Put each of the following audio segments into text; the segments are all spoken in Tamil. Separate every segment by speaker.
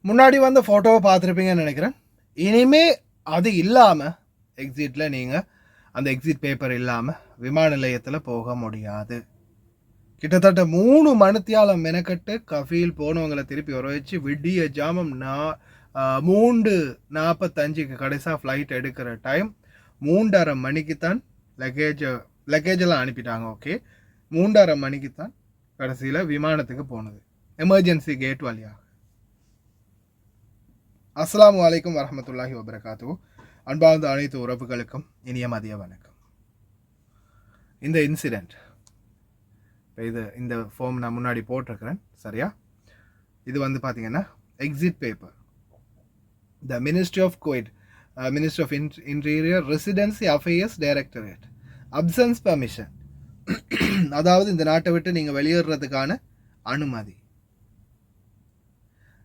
Speaker 1: முன்னாடி வந்து ஃபோட்டோவை பார்த்துருப்பீங்கன்னு நினைக்கிறேன். இனிமே அது இல்லாமல் எக்ஸிட்டில் நீங்கள் அந்த எக்ஸிட் பேப்பர் இல்லாமல் விமான நிலையத்தில் போக முடியாது. கிட்டத்தட்ட 3 மணித்தியாலம் மெனக்கட்டு கஃபீல் போனவங்களை திருப்பி வர வச்சு விடிய ஜாமம் 3:45க்கு கடைசியாக ஃப்ளைட் எடுக்கிற டைம் 3:30 மணிக்கு தான் லக்கேஜெல்லாம் அனுப்பிட்டாங்க. ஓகே, 3:30 மணிக்கு தான் கடைசியில் விமானத்துக்கு போனது எமர்ஜென்சி கேட் வழியாக. அஸ்ஸலாமு அலைக்கும் வரஹ்மத்துல்லாஹி வபரகாத்து. அன்பார்ந்த அனைத்து உறவுகளுக்கும் இனிய மதிய வணக்கம். இந்த இன்சிடெண்ட் இந்த ஃபார்ம் நான் முன்னாடி போட்டிருக்கிறேன், சரியா? இது வந்து பார்த்தீங்கன்னா exit paper. The ministry of Kuwait, ministry of interior residency affairs directorate absence permission, அதாவது இந்த நாட்டை விட்டு நீங்கள் வெளியேறதுக்கான அனுமதி.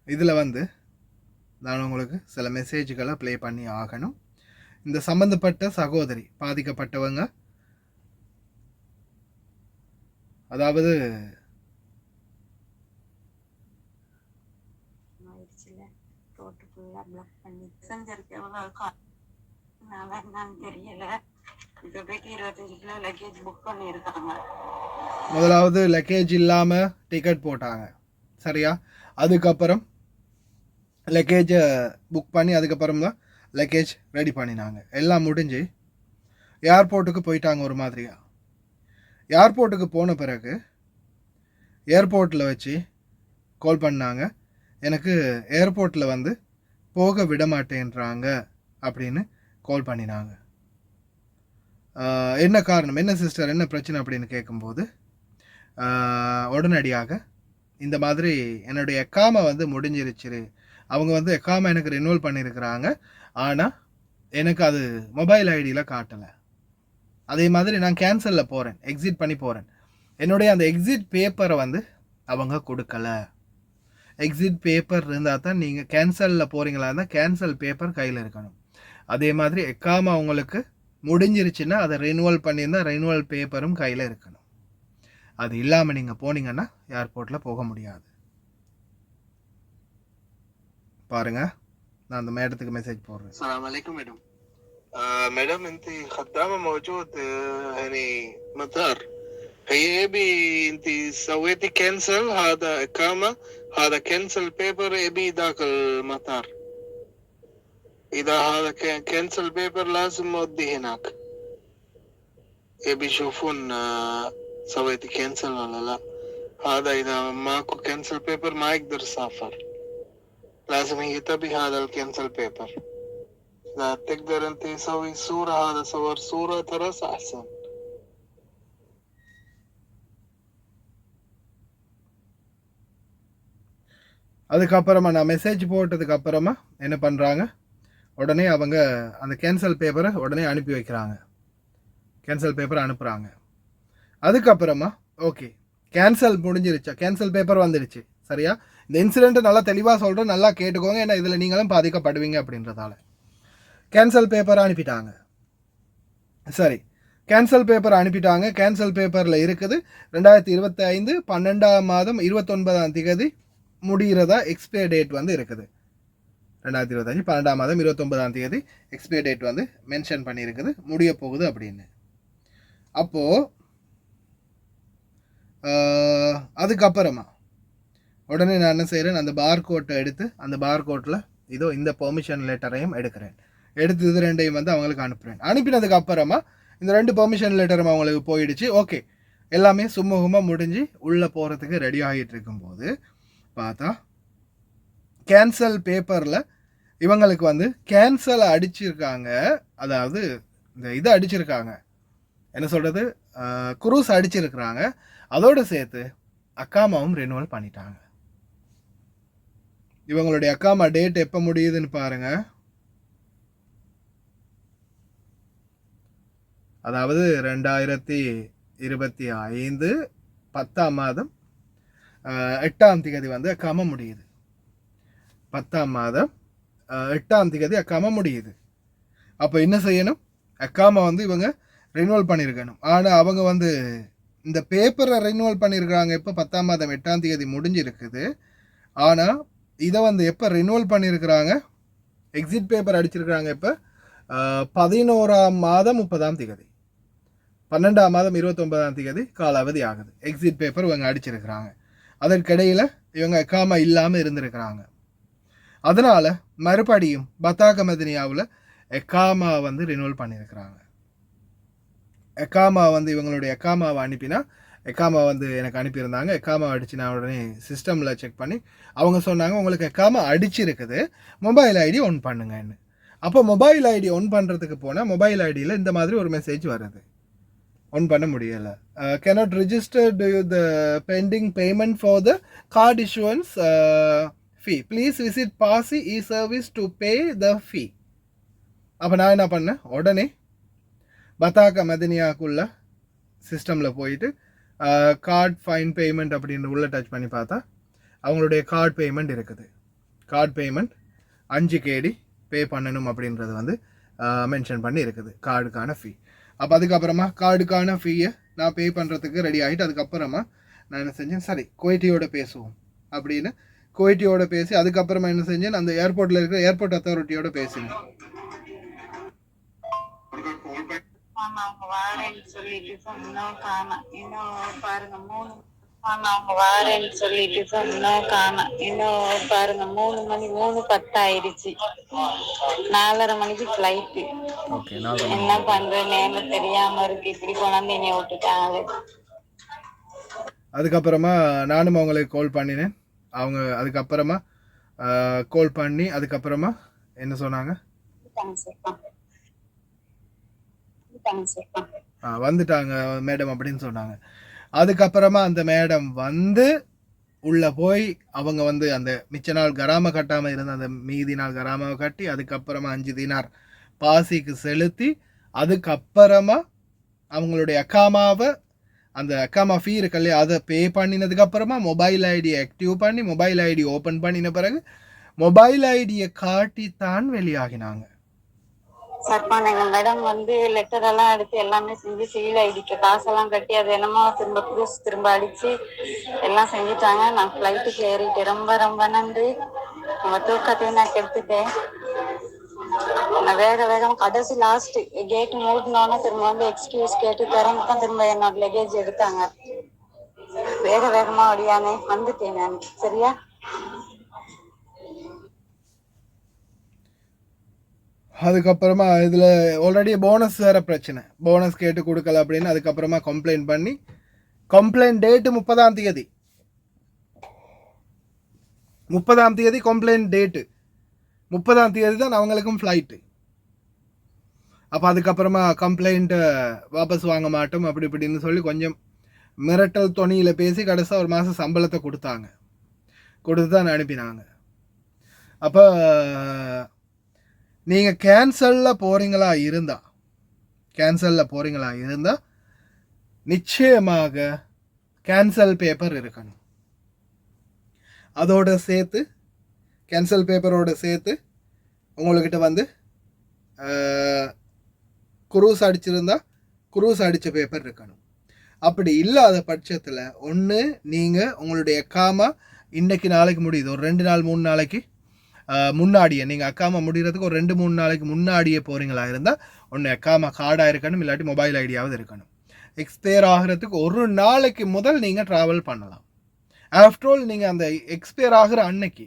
Speaker 1: இதில் வந்து நான் உங்களுக்கு சில மெசேஜ்களை ப்ளே பண்ணி ஆகணும். இந்த சம்மந்தப்பட்ட சகோதரி பாதிக்கப்பட்டவங்க, அதாவது முதலாவது லக்கேஜ் இல்லாமல் டிக்கெட் போட்டாங்க, சரியா? அதுக்கப்புறம் லக்கேஜை புக் பண்ணி அதுக்கப்புறம் தான் லக்கேஜ் ரெடி பண்ணினாங்க. எல்லாம் முடிஞ்சு ஏர்போர்ட்டுக்கு போயிட்டாங்க. ஒரு மாதிரியாக ஏர்போர்ட்டுக்கு போன பிறகு ஏர்போர்ட்டில் வச்சு கால் பண்ணாங்க, எனக்கு ஏர்போர்ட்டில் வந்து போக விட மாட்டேன்றாங்க அப்படின்னு கால் பண்ணினாங்க. என்ன காரணம், என்ன சிஸ்டர், என்ன பிரச்சனை அப்படின்னு கேட்கும்போது உடனடியாக இந்த மாதிரி என்னுடைய எக்காமை வந்து முடிஞ்சிருச்சு, அவங்க வந்து எக்காமை எனக்கு ரினியூவல் பண்ணியிருக்கிறாங்க, ஆனால் எனக்கு அது மொபைல் ஐடியில் காட்டலை. அதே மாதிரி நான் கேன்சலில் போகிறேன், எக்ஸிட் பண்ணி போகிறேன், என்னுடைய அந்த எக்ஸிட் பேப்பரை வந்து அவங்க கொடுக்கல. எக்ஸிட் பேப்பர் இருந்தால் தான் நீங்கள் கேன்சலில் போகிறீங்களா இருந்தால் கேன்சல் பேப்பர் கையில் இருக்கணும். அதே மாதிரி எக்காம அவங்களுக்கு முடிஞ்சிருச்சுன்னா அதை ரினியூவல் பண்ணியிருந்தால் ரினியூவல் பேப்பரும் கையில் இருக்கணும். அது இல்லாமல் நீங்கள் போனீங்கன்னா ஏர்போர்ட்டில் போக முடியாது. பாருங்க, நான் அந்த மேடத்துக்கு மெசேஜ் போடுறேன்.
Speaker 2: السلام عليكم مدام. مدام انت خدامة موجود يعني مطار. هي ابي انت سويتي كنسل هذا اقامة، هذا كنسل بيبر ابي ذاك المطار. اذا هذا كنسل بيبر لازم اودي هناك. ابي يشوفون سويتي كنسل ولا لا. هذا اذا ماكو كنسل بيبر ما يقدر يسافر، لازم هي تبي هذا الكنسل بيبر. لا تقدر انت تسوي صورة، هذا صور صورة ترى احسن.
Speaker 1: அதுக்கப்புறமா நான் மெசேஜ் போட்டதுக்கு அப்புறமா என்ன பண்ணுறாங்க, உடனே அவங்க அந்த கேன்சல் பேப்பரை உடனே அனுப்பி வைக்கிறாங்க, கேன்சல் பேப்பரை அனுப்புகிறாங்க. அதுக்கப்புறமா ஓகே கேன்சல் முடிஞ்சிருச்சா, கேன்சல் பேப்பர் வந்துடுச்சு, சரியா? இந்த இன்சிடெண்ட்டை நல்லா தெளிவாக சொல்கிறேன், நல்லா கேட்டுக்கோங்க, ஏன்னா இதில் நீங்களும் பாதிக்கப்படுவீங்க அப்படின்றதால. கேன்சல் பேப்பர் அனுப்பிட்டாங்க, சரி, கேன்சல் பேப்பர் அனுப்பிட்டாங்க. கேன்சல் பேப்பரில் இருக்குது 2025 12ஆம் மாதம் 29ஆம் தேதி முடிகிறதா எக்ஸ்பைரி டேட் வந்து இருக்குது. 2025 12ஆம் மாதம் 29ஆம் தேதி எக்ஸ்பைரி டேட் வந்து மென்ஷன் பண்ணியிருக்குது, முடிய போகுது அப்படின்னு. அப்போது அதுக்கப்புறமா உடனே நான் என்ன செய்கிறேன், அந்த பார்கோட்டை எடுத்து அந்த பார்கோட்டில் இதோ இந்த பெர்மிஷன் லெட்டரையும் எடுக்கிறேன். எடுத்து இது ரெண்டையும் வந்து அவங்களுக்கு அனுப்புகிறேன். அனுப்பினதுக்கு அப்புறமா இந்த 2 பெர்மிஷன் லெட்டரும் அவங்களுக்கு போயிடுச்சு. ஓகே, எல்லாமே சுமூகமாக முடிஞ்சு உள்ளே போகிறதுக்கு ரெடி ஆகிட்டு இருக்கும்போது பார்த்தா கேன்சல் பேப்பரில் இவங்களுக்கு வந்து கேன்சலை அடிச்சிருக்காங்க, அதாவது இந்த இதை அடிச்சிருக்காங்க, என்ன சொல்கிறது, குரூஸ் அடிச்சிருக்கிறாங்க. அதோடு சேர்த்து அக்காமாவும் ரெனுவல் பண்ணிட்டாங்க. இவங்களுடைய அக்காமா டேட் எப்போ முடியுதுன்னு பாருங்க, அதாவது 2025 10ஆம் மாதம் 8ஆம் தேதி வந்து அக்காம முடியுது. 10ஆம் மாதம் 8ஆம் தேதி அக்காம முடியுது. அப்போ என்ன செய்யணும், அக்காம வந்து இவங்க ரினியூவல் பண்ணியிருக்கணும். ஆனால் அவங்க வந்து இந்த பேப்பரை ரினியூவல் பண்ணியிருக்கிறாங்க இப்போ 10ஆம் மாதம் 8ஆம் தேதி முடிஞ்சிருக்குது. ஆனால் இதை வந்து எப்போ ரினுவல் பண்ணியிருக்கிறாங்க, எக்ஸிட் பேப்பர் அடிச்சிருக்கிறாங்க இப்போ 11ஆம் மாதம் 30ஆம் தேதி, 12ஆம் மாதம் 29ஆம் தேதி காலாவதி ஆகுது. எக்ஸிட் பேப்பர் இவங்க அடிச்சிருக்கிறாங்க. அதற்கிடையில் இவங்க எக்காமா இல்லாமல் இருந்திருக்கிறாங்க. அதனால் மறுபடியும் பத்தாக்க மதினியாவில் எக்காமா வந்து ரினுவல் பண்ணியிருக்கிறாங்க. எக்காமா வந்து இவங்களுடைய எக்காமாவை அனுப்பினா, எக்காமா வந்து எனக்கு அனுப்பியிருந்தாங்க. எக்காமா அடித்து நான் உடனே சிஸ்டமில் செக் பண்ணி அவங்க சொன்னாங்க, உங்களுக்கு எக்காமா அடிச்சிருக்குது, மொபைல் ஐடி ஒன் பண்ணுங்கன்னு. அப்போ மொபைல் ஐடி ஒன் பண்ணுறதுக்கு போனால் மொபைல் ஐடியில் இந்த மாதிரி ஒரு மெசேஜ் வருது, ஒன் பண்ண முடியலை. cannot register the pending payment for the card issuance fee. Please visit Pasi e-service to pay the fee. அப்போ நான் என்ன பண்ணேன், உடனே பத்தாக்க மதினியாக்குள்ள சிஸ்டமில் போயிட்டு கார்ட் ஃபைன் பேமெண்ட் அப்படின்னு உள்ளே டச் பண்ணி பார்த்தா அவங்களுடைய கார்ட் பேமெண்ட் இருக்குது. கார்ட் பேமெண்ட் 5 KD பே பண்ணணும் அப்படின்றது வந்து மென்ஷன் பண்ணி இருக்குது, கார்டுக்கான ஃபீ. அப்போ அதுக்கப்புறமா கார்டுக்கான ஃபீயை நான் பே பண்ணுறதுக்கு ரெடி ஆகிட்டு அதுக்கப்புறமா நான் என்ன செஞ்சேன், சரி குவைட்டியோட பேசுவோம் அப்படின்னு குவைட்டியோட பேசி அதுக்கப்புறமா என்ன செஞ்சேன், அந்த ஏர்போர்ட்டில் இருக்கிற ஏர்போர்ட் அத்தாரிட்டியோட பேசினேன்.
Speaker 3: அவங்க வாரேன்னு சொல்லிட்டு சொன்னோம் காணோம், இன்னும் பாருங்க 3 வாரேன்னு சொல்லிட்டு சொன்னோம் காணோம், இன்னும் பாருங்க 3 மணி 3:10 ஆயிடுச்சு, 4:30 மணிக்கு ஃப்ளைட்டு. என்ன பண்றேன்னு தெரியாம இருக்கு, இப்படி கொண்டாந்து என்னை விட்டுட்டாங்க.
Speaker 1: அதுக்கப்புறமா நானும் அவங்களுக்கு கால் பண்ணினேன். அவங்க அதுக்கப்புறமா கால் பண்ணி அதுக்கப்புறமா என்ன சொன்னாங்க, வந்துட்டாங்க மேடம் அப்படின்னு சொன்னாங்க. அதுக்கப்புறமா அந்த மேடம் வந்து உள்ளே போய் அவங்க வந்து அந்த மிச்ச நாள் கராம கட்டாமல் இருந்த அந்த மீதி நாள் கராமாவை கட்டி அதுக்கப்புறமா 5 தினார் பாசிக்கு செலுத்தி அதுக்கப்புறமா அவங்களுடைய அக்காமாவை அந்த அக்காமா ஃபீ இருக்கு இல்லையா அதை பே பண்ணினதுக்கப்புறமா மொபைல் ஐடியை ஆக்டிவ் பண்ணி மொபைல் ஐடி ஓப்பன் பண்ணின பிறகு மொபைல் ஐடியை காட்டித்தான் வெளியாகினாங்க.
Speaker 3: எங்க மேடம் வந்து லெட்டர் எல்லாம் எடுத்து எல்லாமே செஞ்சு சிவில் ஐடிக்கு காசெல்லாம் கட்டி அது என்னமோ திரும்ப ப்ரூஃப் திரும்ப அடிச்சு எல்லாம் செஞ்சுட்டாங்க. நான் ஃப்ளைட்டுக்கு ஏறிட்டேன். ரொம்ப ரொம்ப நன்றி. உங்க தூக்கத்தையும் நான் கெடுத்துட்டேன். நான் வேக வேகம் கடைசி லாஸ்ட் கேட் மூடினோன்னு திரும்ப வந்து எக்ஸ்கியூஸ் கேட்டு திறந்துதான் திரும்ப என்னோட லெகேஜ் எடுத்தாங்க. வேக வேகமா ஓடியானே வந்துட்டேன் நான். சரியா?
Speaker 1: அதுக்கப்புறமா இதில் ஆல்ரெடி போனஸ் வேறு பிரச்சனை, போனஸ் கேட்டு கொடுக்கல அப்படின்னு அதுக்கப்புறமா கம்ப்ளைண்ட் பண்ணி கம்ப்ளைண்ட் டேட்டு 30ஆம் தேதி 30ஆம் தேதி கம்ப்ளைண்ட் டேட்டு 30ஆம் தேதி தான் அவங்களுக்கும் ஃப்ளைட்டு. அப்போ அதுக்கப்புறமா கம்ப்ளைண்ட்டை வாபஸ் வாங்க மாட்டோம் அப்படி இப்படின்னு சொல்லி கொஞ்சம் மிரட்டல் தொனியில் பேசி கடைசியாக 1 மாதம் சம்பளத்தை கொடுத்து தான் அனுப்பினாங்க. அப்போ நீங்கள் கேன்சலில் போகிறீங்களா இருந்தால் நிச்சயமாக கேன்சல் பேப்பர் இருக்கணும். அதோட சேர்த்து கேன்சல் பேப்பரோடு சேர்த்து உங்கள்கிட்ட வந்து குரூஸ் அடிச்சிருந்தா குரூஸ் அடித்த பேப்பர் இருக்கணும். அப்படி இல்லாத பட்சத்தில் ஒன்று நீங்கள் உங்களுடைய அக்காமா இன்றைக்கி நாளைக்கு முடியுது ஒரு 2 நாள் 3 நாளைக்கு முன்னாடியே நீங்கள் அக்காமா முடிகிறதுக்கு ஒரு 2-3 நாளைக்கு முன்னாடியே போகிறீங்களா இருந்தால் ஒன்று அக்காமா கார்டாக இருக்கணும், இல்லாட்டி மொபைல் ஐடியாவது இருக்கணும். எக்ஸ்பயர் ஆகிறதுக்கு 1 நாளைக்கு முதல் நீங்கள் ட்ராவல் பண்ணலாம். ஆஃப்டர் ஆல் நீங்கள் அந்த எக்ஸ்பயர் ஆகிற அன்னைக்கு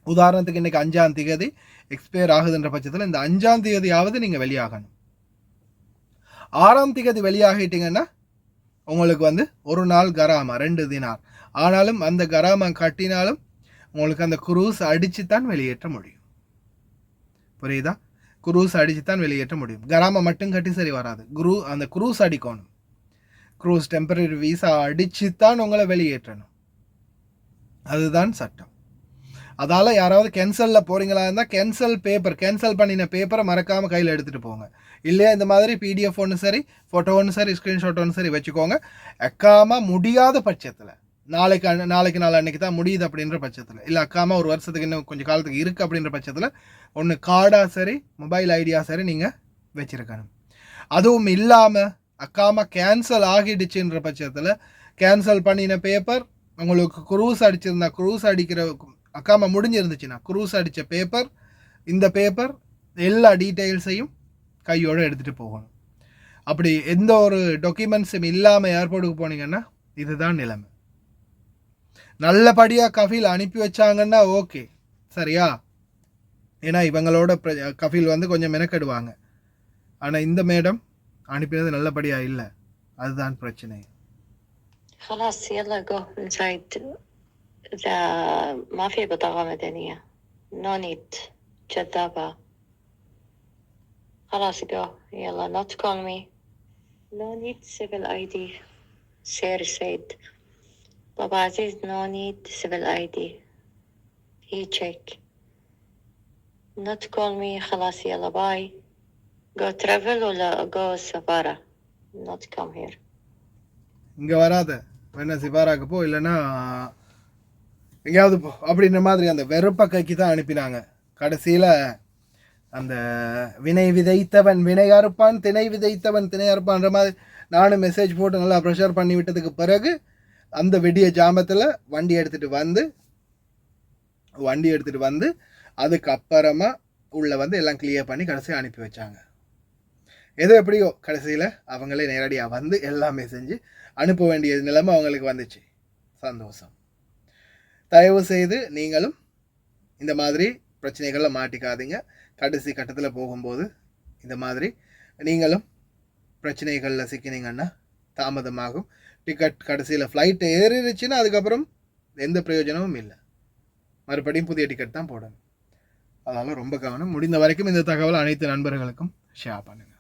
Speaker 1: உதாரணத்துக்கு இன்றைக்கி 5ஆம் தேதி எக்ஸ்பயர் ஆகுதுன்ற பட்சத்தில் இந்த 5ஆம் தேதியாவது நீங்கள் வெளியாகணும். 6ஆம் தேதி வெளியாகிட்டீங்கன்னா உங்களுக்கு வந்து 1 நாள் கராமா 2 தினார். ஆனாலும் அந்த கராமா கட்டினாலும் உங்களுக்கு அந்த குரூஸ் அடித்து தான் வெளியேற்ற முடியும். புரியுதா? குரூஸ் அடித்து தான் வெளியேற்ற முடியும். கராமா மட்டும் கட்டி சரி வராது. அந்த குரூஸ் அடிக்கணும். குரூஸ் டெம்பரரி வீசா அடித்து தான் உங்களை வெளியேற்றணும். அதுதான் சட்டம். அதால் யாராவது கேன்சலில் போகிறீங்களா இருந்தால் கேன்சல் பண்ணின பேப்பரை மறக்காமல் கையில் எடுத்துகிட்டு போங்க. இல்லையா இந்த மாதிரி PDF ஒன்று சரி, ஃபோட்டோ ஒன்று சரி, ஸ்க்ரீன்ஷாட் ஒன்று சரி வச்சுக்கோங்க. அக்காமா முடியாத பட்சத்தில் நாளைக்கு நாள் அன்றைக்கி தான் முடியுது அப்படின்ற பட்சத்தில், இல்லை அக்காமா 1 வருஷத்துக்கு இன்னும் கொஞ்சம் காலத்துக்கு இருக்குது அப்படின்ற பட்சத்தில் ஒன்று கார்டாக சரி மொபைல் ஐடியா சரி நீங்கள் வச்சுருக்கணும். அதுவும் இல்லாமல் அக்காமா கேன்சல் ஆகிடுச்சுன்ற பட்சத்தில் கேன்சல் பண்ணின பேப்பர் உங்களுக்கு குரூஸ் அடிச்சிருந்தா குரூஸ் அடிக்கிற அக்காம முடிஞ்சிருந்துச்சுன்னா குரூஸ் அடித்த பேப்பர் இந்த பேப்பர் எல்லா டீட்டெயில்ஸையும் கையோடு எடுத்துகிட்டு போகணும். அப்படி எந்த ஒரு டாக்குமெண்ட்ஸும் இல்லாமல் ஏர்போர்ட்டுக்கு போனீங்கன்னா இதுதான் நிலைமை. நல்லபடியாக கஃபீல் அனுப்பி வச்சாங்கன்னா ஓகே, சரியா? ஏன்னா இவங்களோட கஃபீல் வந்து கொஞ்சம் மெனக்கெடுவாங்க. ஆனால் இந்த மேடம் அனுப்பினது நல்லபடியாக இல்லை, அதுதான் பிரச்சனை.
Speaker 4: خلاص يلا go inside. إذا ما في بطاقة مدنية no need جذابة. خلاص go يلا not call me. No need civil ID. Sir said بابا عزيز no need civil ID. He check. Not call me خلاص يلا bye. Go travel ولا go سفارة. Not come here.
Speaker 1: இங்கே வராத, வேணா சிபாராக்கு போ, இல்லைன்னா எங்கேயாவது போ அப்படின்ற மாதிரி அந்த வெறுப்ப கைக்கு தான் அனுப்பினாங்க. கடைசியில் அந்த வினை விதைத்தவன் வினை அறுப்பான், திணை விதைத்தவன் திணை அறுப்பான்ற மாதிரி நானும் மெசேஜ் போட்டு நல்லா ப்ரெஷர் பண்ணி விட்டதுக்கு பிறகு அந்த வெடிய ஜாமத்தில் வண்டி எடுத்துகிட்டு வந்து அதுக்கப்புறமா உள்ளே வந்து எல்லாம் கிளியர் பண்ணி கடைசியாக அனுப்பி வச்சாங்க. எது எப்படியோ கடைசியில் அவங்களே நேரடியாக வந்து எல்லாமே செஞ்சு அனுப்ப வேண்டிய நிலைமை அவங்களுக்கு வந்துச்சு. சந்தோஷம். தயவு செய்து நீங்களும் இந்த மாதிரி பிரச்சனைகளில் மாட்டிக்காதீங்க. கடைசி கட்டத்தில் போகும்போது இந்த மாதிரி நீங்களும் பிரச்சனைகளில் சிக்கினீங்கன்னா தாமதமாகும். டிக்கெட் கடைசியில் ஃப்ளைட் ஏறிடுச்சுன்னா அதுக்கப்புறம் எந்த பிரயோஜனமும் இல்லை, மறுபடியும் புதிய டிக்கெட் தான் போடணும். அதனால் ரொம்ப கவனம். முடிந்த வரைக்கும் இந்த தகவல் அனைத்து நண்பர்களுக்கும் ஷேர் பண்ணுங்கள்.